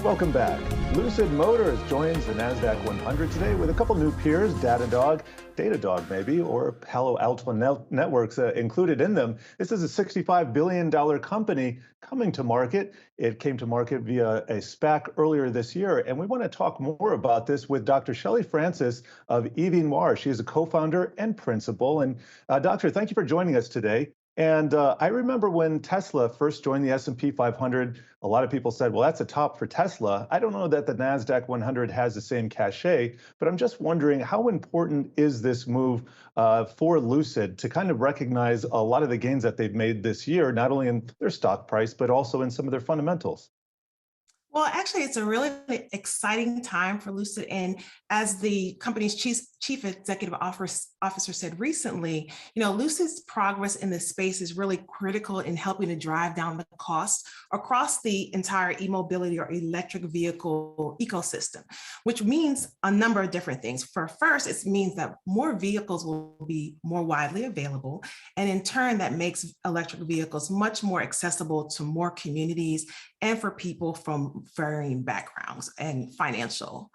Welcome back. Lucid Motors joins the NASDAQ 100 today with a couple new peers, Datadog maybe, or Palo Alto Networks included in them. This is a $65 billion company coming to market. It came to market via a SPAC earlier this year, and we want to talk more about this with Dr. Shelley Francis of EV Noir. She is a co-founder and principal. And Doctor, thank you for joining us today. And I remember when Tesla first joined the S&P 500, a lot of people said, well, that's a top for Tesla. I don't know that the NASDAQ 100 has the same cachet, but I'm just wondering how important is this move for Lucid to kind of recognize a lot of the gains that they've made this year, not only in their stock price, but also in some of their fundamentals? Well, actually, it's a really exciting time for Lucid. And as the company's chief executive officer said recently, Lucid's progress in this space is really critical in helping to drive down the cost across the entire e-mobility or electric vehicle ecosystem, which means a number of different things. First, it means that more vehicles will be more widely available. And in turn, that makes electric vehicles much more accessible to more communities and for people from varying backgrounds and financial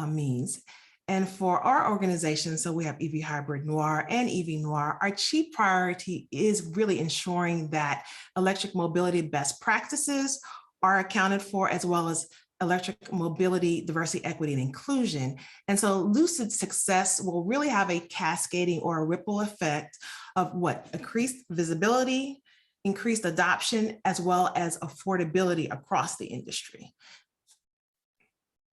means. And for our organization, so we have EV Hybrid Noir and EV Noir, our chief priority is really ensuring that electric mobility best practices are accounted for, as well as electric mobility, diversity, equity, and inclusion. And so Lucid's success will really have a cascading or a ripple effect of increased visibility, increased adoption, as well as affordability across the industry.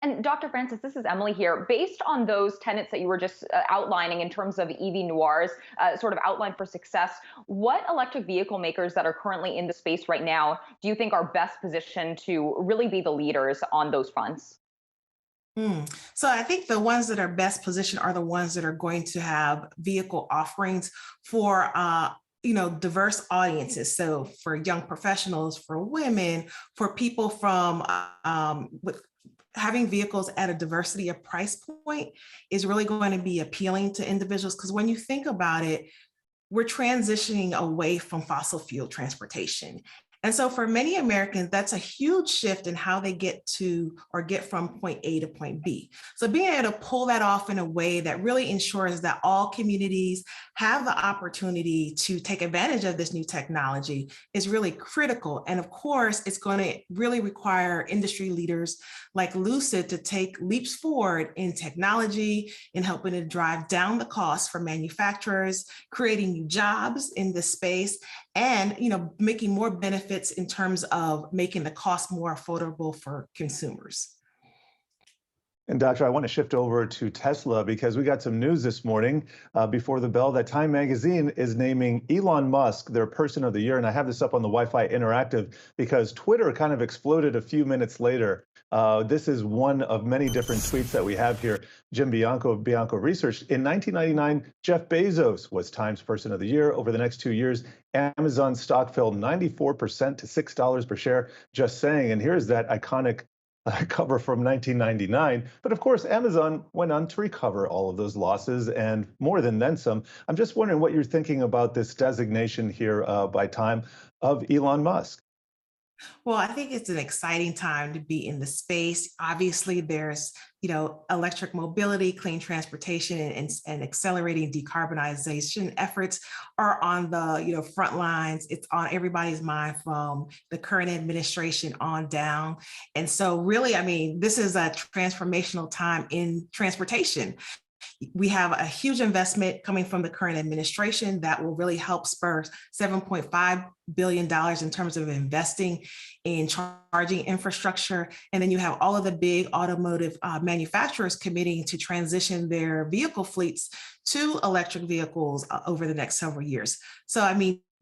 And Dr. Francis, this is Emily here. Based on those tenets that you were just outlining in terms of EV Noir's sort of outline for success, what electric vehicle makers that are currently in the space right now do you think are best positioned to really be the leaders on those fronts? So I think the ones that are best positioned are the ones that are going to have vehicle offerings for diverse audiences. So for young professionals, for women, for people from with having vehicles at a diversity of price point is really going to be appealing to individuals. Because when you think about it, we're transitioning away from fossil fuel transportation. And so for many Americans, that's a huge shift in how they get to or get from point A to point B. So being able to pull that off in a way that really ensures that all communities have the opportunity to take advantage of this new technology is really critical. And of course, it's going to really require industry leaders like Lucid to take leaps forward in technology, in helping to drive down the costs for manufacturers, creating new jobs in this space, and making more benefits in terms of making the cost more affordable for consumers. And Doctor, I want to shift over to Tesla because we got some news this morning before the bell that Time Magazine is naming Elon Musk their Person of the Year. And I have this up on the Wi-Fi Interactive because Twitter kind of exploded a few minutes later. This is one of many different tweets that we have here. Jim Bianco of Bianco Research. In 1999, Jeff Bezos was Time's Person of the Year. Over the next 2 years, Amazon stock fell 94% to $6 per share. Just saying. And here's that iconic cover from 1999. But of course, Amazon went on to recover all of those losses and more than then some. I'm just wondering what you're thinking about this designation here by Time of Elon Musk. Well, I think it's an exciting time to be in the space. Obviously, there's, electric mobility, clean transportation, and accelerating decarbonization efforts are on the, front lines. It's on everybody's mind from the current administration on down. And so really, this is a transformational time in transportation. We have a huge investment coming from the current administration that will really help spur $7.5 billion in terms of investing in charging infrastructure. And then you have all of the big automotive manufacturers committing to transition their vehicle fleets to electric vehicles over the next several years. So,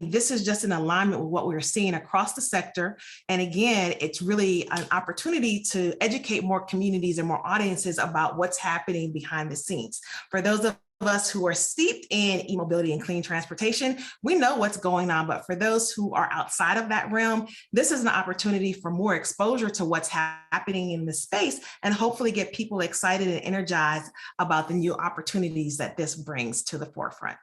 this is just in alignment with what we're seeing across the sector. And again, it's really an opportunity to educate more communities and more audiences about what's happening behind the scenes. For those of us who are steeped in e-mobility and clean transportation, we know what's going on. But for those who are outside of that realm, this is an opportunity for more exposure to what's happening in the space and hopefully get people excited and energized about the new opportunities that this brings to the forefront.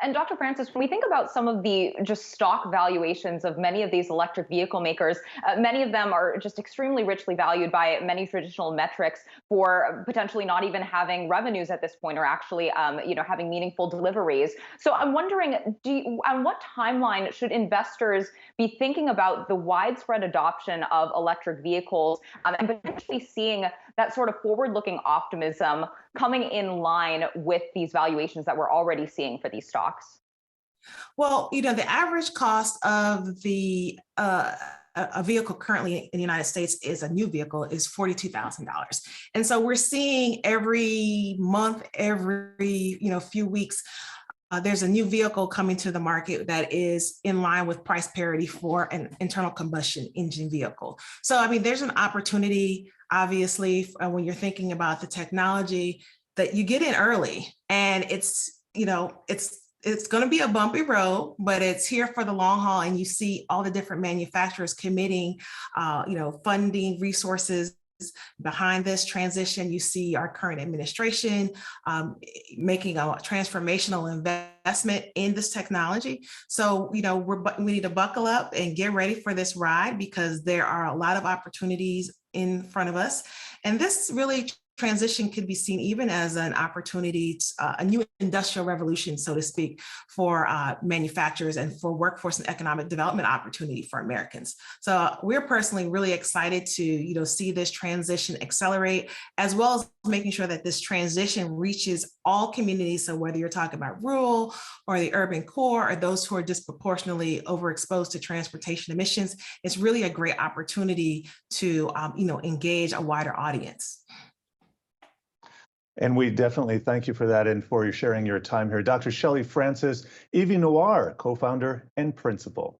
And Dr. Francis, when we think about some of the just stock valuations of many of these electric vehicle makers, many of them are just extremely richly valued by many traditional metrics for potentially not even having revenues at this point, or actually, having meaningful deliveries. So I'm wondering, on what timeline should investors be thinking about the widespread adoption of electric vehicles, and potentially seeing that sort of forward-looking optimism coming in line with these valuations that we're already seeing for these stocks? Well, the average cost of a vehicle currently in the United States is a new vehicle is $42,000. And so we're seeing every month, every, few weeks, there's a new vehicle coming to the market that is in line with price parity for an internal combustion engine vehicle. So, I mean, there's an opportunity, obviously, when you're thinking about the technology, that you get in early, and it's going to be a bumpy road, but it's here for the long haul. And you see all the different manufacturers committing, funding, resources behind this transition. You see our current administration making a transformational investment in this technology. So, we need to buckle up and get ready for this ride, because there are a lot of opportunities in front of us. And this really transition could be seen even as an opportunity, a new industrial revolution, so to speak, for manufacturers and for workforce and economic development opportunity for Americans. So we're personally really excited to see this transition accelerate, as well as making sure that this transition reaches all communities. So whether you're talking about rural or the urban core, or those who are disproportionately overexposed to transportation emissions, it's really a great opportunity to engage a wider audience. And we definitely thank you for that and for sharing your time here. Dr. Shelley Francis, EV Noir, co-founder and principal.